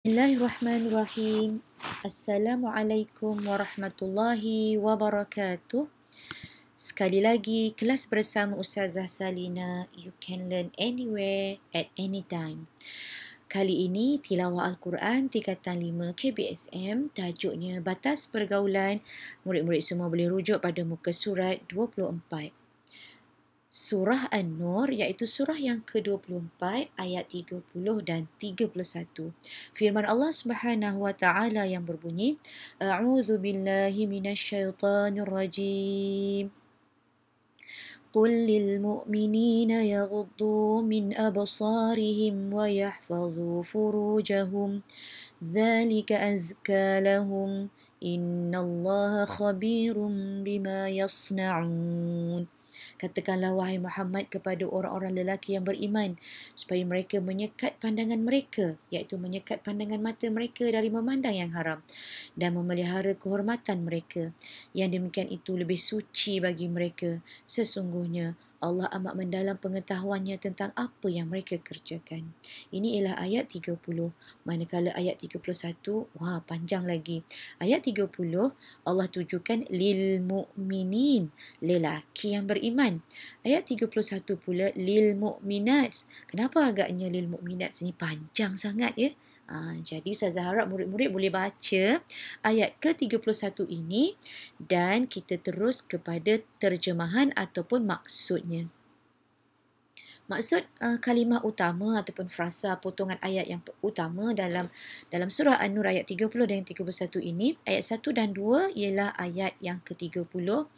Bismillahirrahmanirrahim. Assalamualaikum warahmatullahi wabarakatuh. Sekali lagi, kelas bersama Ustazah Salina. You can learn anywhere at any time. Kali ini tilawah Al-Quran tingkatan 5 KBSM. Tajuknya Batas Pergaulan. Murid-murid semua boleh rujuk pada muka surat 24. Surah An-Nur iaitu surah yang ke-24 ayat 30 dan 31. Firman Allah Subhanahu wa taala yang berbunyi, A'udzu billahi minasyaitonir rajim. قل للمؤمنين يغضوا من أبصارهم ويحفظوا فروجهم ذلك أزكى لهم إن الله خبير بما يصنعون. Katakanlah wahai Muhammad kepada orang-orang lelaki yang beriman supaya mereka menyekat pandangan mereka, iaitu menyekat pandangan mata mereka dari memandang yang haram dan memelihara kehormatan mereka. Yang demikian itu lebih suci bagi mereka. Sesungguhnya Allah amat mendalam pengetahuannya tentang apa yang mereka kerjakan. Ini ialah ayat 30. Manakala ayat 31, wah panjang lagi. Ayat 30 Allah tujukan lil mu'minin, lelaki yang beriman. Ayat 31 pula lil mu'minat. Kenapa agaknya lil mu'minat ini panjang sangat ya? Jadi saya harap murid-murid boleh baca ayat ke-31 ini dan kita terus kepada terjemahan ataupun maksudnya. Maksud kalimah utama ataupun frasa potongan ayat yang utama dalam surah An-Nur ayat 30 dan 31 ini, ayat 1 dan 2 ialah ayat yang ke-30.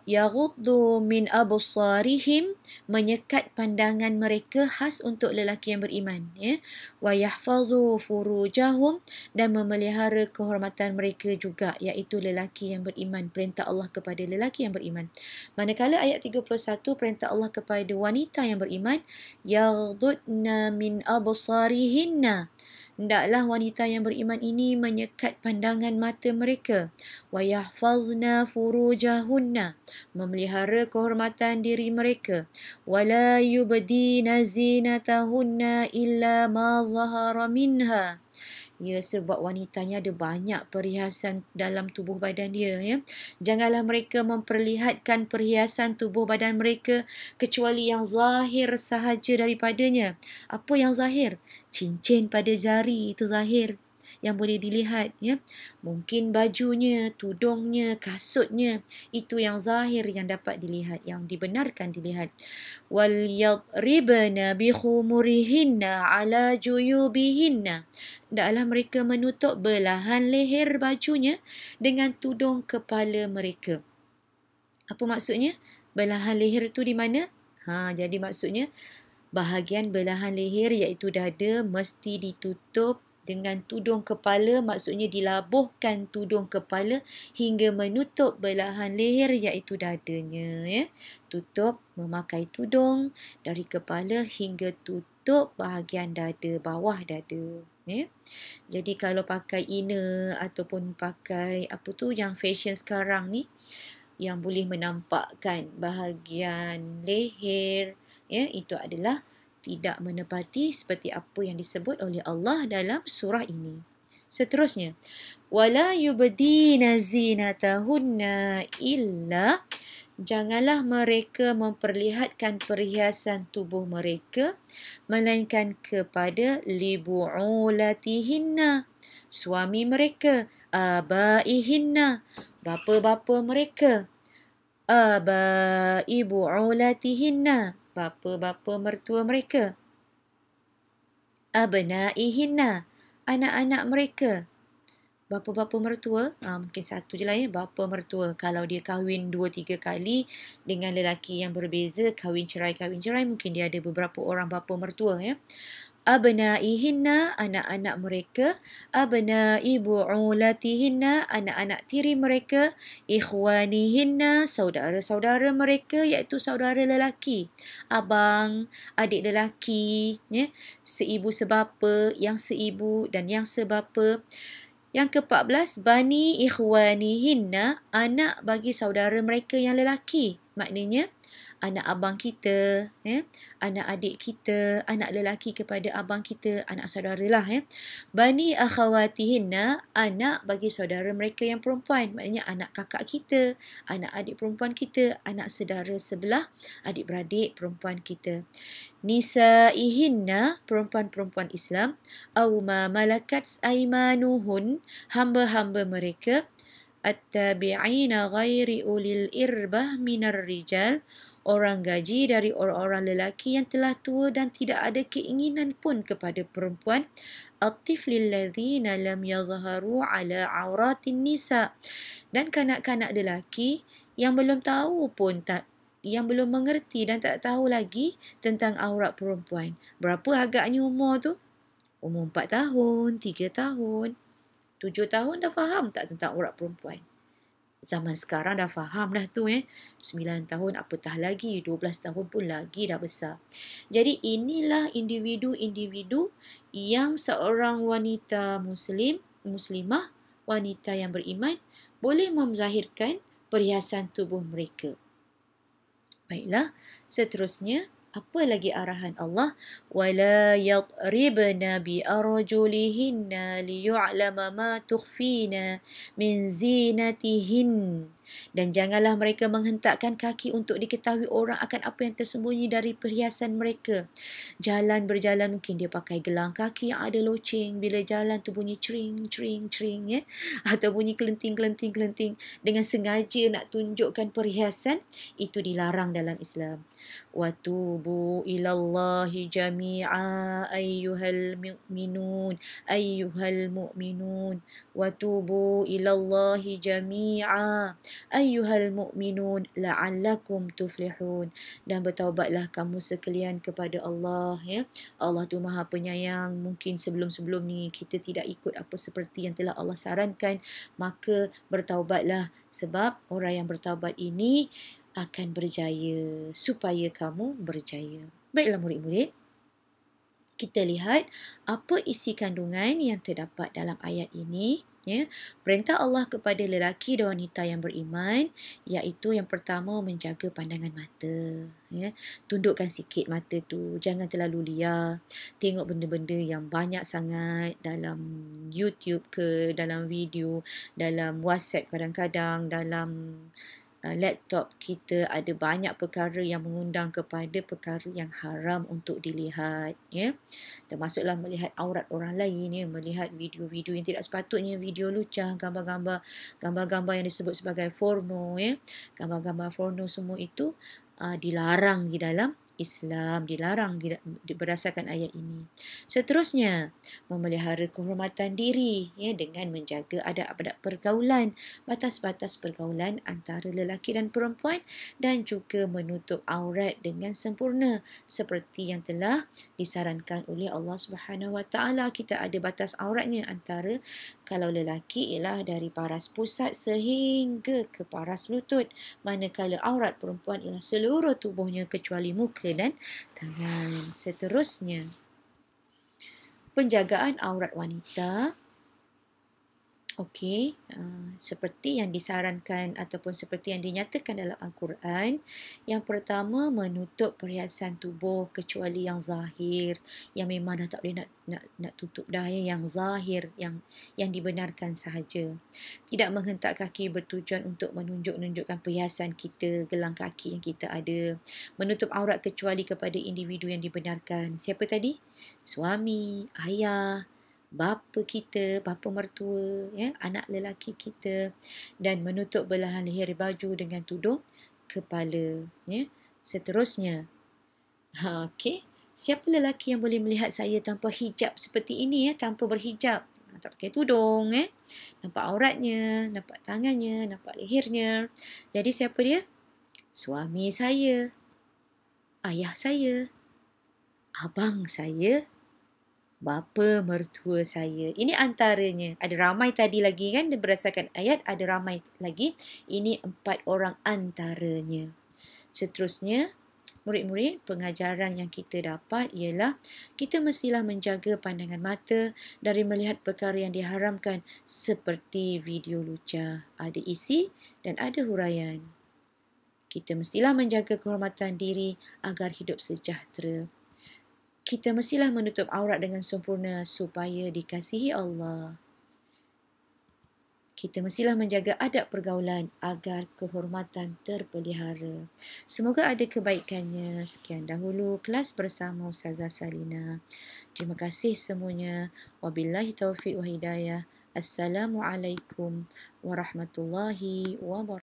Yaghuddu min absarihim, menyekat pandangan mereka, khas untuk lelaki yang beriman, ya. Wa yahfazu furujahum, dan memelihara kehormatan mereka juga, iaitu lelaki yang beriman. Perintah Allah kepada lelaki yang beriman. Manakala ayat 31 perintah Allah kepada wanita yang beriman, yaghdudna min absarihinna, hendaklah wanita yang beriman ini menyekat pandangan mata mereka. Wa yahfazna furujahunna, memelihara kehormatan diri mereka. Wa la yubdina zinatahunna illa ma zahara minha. Ya, sebab wanitanya ada banyak perhiasan dalam tubuh badan dia, ya. Janganlah mereka memperlihatkan perhiasan tubuh badan mereka kecuali yang zahir sahaja daripadanya. Apa yang zahir? Cincin pada jari itu zahir, yang boleh dilihat, ya. Mungkin bajunya, tudungnya, kasutnya, itu yang zahir yang dapat dilihat, yang dibenarkan dilihat. Wal yadribna bi khumurihinna ala juyubihinna, hendaklah mereka menutup belahan leher bajunya dengan tudung kepala mereka. Apa maksudnya? Belahan leher itu di mana? Jadi maksudnya bahagian belahan leher iaitu dada mesti ditutup dengan tudung kepala, maksudnya dilabuhkan tudung kepala hingga menutup belahan leher iaitu dadanya, ya. Tutup memakai tudung dari kepala hingga tutup bahagian dada, bawah dada, ya. Jadi kalau pakai inner ataupun pakai yang fashion sekarang ni yang boleh menampakkan bahagian leher, ya, itu adalah tidak menepati seperti apa yang disebut oleh Allah dalam surah ini. Seterusnya, wala yubdina zinatahunna illa, janganlah mereka memperlihatkan perhiasan tubuh mereka melainkan kepada libu'ulatihinna, suami mereka, abaihinna, bapa-bapa mereka, abai bu'ulatihinna, bapa-bapa mertua mereka, abnaihinna, anak-anak mereka. Bapa-bapa mertua, mungkin satu je lah, ya, bapa mertua. Kalau dia kahwin 2-3 kali dengan lelaki yang berbeza, kahwin cerai, mungkin dia ada beberapa orang bapa mertua, ya. Abnaihinna, anak-anak mereka, abnai bu'ulatihinna, anak-anak tiri mereka, ikhwanihinna, saudara-saudara mereka iaitu saudara lelaki, abang, adik lelaki, ya, seibu sebapa, yang seibu dan yang sebapa. Yang ke-14, bani ikhwanihinna, anak bagi saudara mereka yang lelaki. Maknanya anak abang kita, anak adik kita, anak lelaki kepada abang kita, anak saudara lah. Bani akhawatihinna, anak bagi saudara mereka yang perempuan. Maknanya anak kakak kita, anak adik perempuan kita, anak saudara sebelah, adik-beradik perempuan kita. Nisaihinna, perempuan-perempuan Islam, aw ma malakat aimanuhun, hamba-hamba mereka, at-tabi'ina ghairi ulil irbah minar rijal, orang gaji dari orang-orang lelaki yang telah tua dan tidak ada keinginan pun kepada perempuan, at-tiflil ladzina lam yadhharu ala auratin nisa, dan kanak-kanak lelaki yang belum tahu pun yang belum mengerti dan tak tahu lagi tentang aurat perempuan. Berapa agaknya umur tu? Umur 4 tahun, 3 tahun, 7 tahun dah faham tak tentang aurat perempuan? Zaman sekarang dah faham dah tu 9 tahun apatah lagi, 12 tahun pun lagi dah besar. Jadi inilah individu-individu yang seorang wanita muslimah, wanita yang beriman boleh menzahirkan perhiasan tubuh mereka. Baiklah, seterusnya apa lagi arahan Allah? Wala yadribna bi arjulihinna liyu'lama ma tukhfina min zinatihin. Dan janganlah mereka menghentakkan kaki untuk diketahui orang akan apa yang tersembunyi dari perhiasan mereka. Berjalan mungkin dia pakai gelang kaki yang ada loceng. Bila jalan tu bunyi cering, cering, cering, atau bunyi kelenting, kelenting, kelenting. Dengan sengaja nak tunjukkan perhiasan, itu dilarang dalam Islam. Watubu ilallahi jami'a ayyuhal mu'minun watubu ilallahi jami'a ayyuhal mu'minun la'allakum tuflihun. Dan bertaubatlah kamu sekalian kepada Allah. Allah tu Maha Penyayang. Mungkin sebelum-sebelum ni kita tidak ikut apa seperti yang telah Allah sarankan, maka bertaubatlah, sebab orang yang bertaubat ini akan berjaya, supaya kamu berjaya. Baiklah murid-murid, kita lihat apa isi kandungan yang terdapat dalam ayat ini. Perintah Allah kepada lelaki dan wanita yang beriman, iaitu yang pertama menjaga pandangan mata. Tundukkan sikit mata tu, jangan terlalu liar. Tengok benda-benda yang banyak sangat dalam YouTube ke, dalam video, dalam WhatsApp kadang-kadang, dalam laptop kita ada banyak perkara yang mengundang kepada perkara yang haram untuk dilihat, termasuklah melihat aurat orang lain, melihat video-video yang tidak sepatutnya, video lucah, gambar-gambar yang disebut sebagai porno, gambar-gambar porno, semua itu dilarang di dalam Islam, dilarang berdasarkan ayat ini. Seterusnya, memelihara kehormatan diri dengan menjaga adab-adab pergaulan, batas-batas pergaulan antara lelaki dan perempuan, dan juga menutup aurat dengan sempurna seperti yang telah disarankan oleh Allah Subhanahu Wa Taala. Kita ada batas auratnya, antara kalau lelaki ialah dari paras pusat sehingga ke paras lutut, manakala aurat perempuan ialah seluruh tubuhnya kecuali muka dan tangan. Seterusnya, penjagaan aurat wanita. Okey, seperti yang disarankan ataupun seperti yang dinyatakan dalam Al-Quran. Yang pertama, menutup perhiasan tubuh kecuali yang zahir, yang memang dah tak boleh nak tutup dah, yang zahir, yang dibenarkan sahaja. Tidak menghentak kaki bertujuan untuk menunjukkan perhiasan kita, gelang kaki yang kita ada. Menutup aurat kecuali kepada individu yang dibenarkan. Siapa tadi? Suami, ayah, bapa kita, bapa mertua, anak lelaki kita, dan menutup belahan leher baju dengan tudung kepala. Seterusnya, okey, siapa lelaki yang boleh melihat saya tanpa hijab seperti ini, tanpa berhijab, tak pakai tudung, nampak auratnya, nampak tangannya, nampak lehernya. Jadi siapa dia? Suami saya, ayah saya, abang saya, bapa mertua saya. Ini antaranya. Ada ramai tadi lagi kan, berdasarkan ayat ada ramai lagi. Ini 4 orang antaranya. Seterusnya, murid-murid, pengajaran yang kita dapat ialah kita mestilah menjaga pandangan mata dari melihat perkara yang diharamkan seperti video lucah. Ada isi dan ada huraian. Kita mestilah menjaga kehormatan diri agar hidup sejahtera. Kita mestilah menutup aurat dengan sempurna supaya dikasihi Allah. Kita mestilah menjaga adab pergaulan agar kehormatan terpelihara. Semoga ada kebaikannya. Sekian dahulu kelas bersama Ustazah Salina. Terima kasih semuanya. Wabillahi taufiq wa hidayah. Assalamualaikum warahmatullahi wabarakatuh.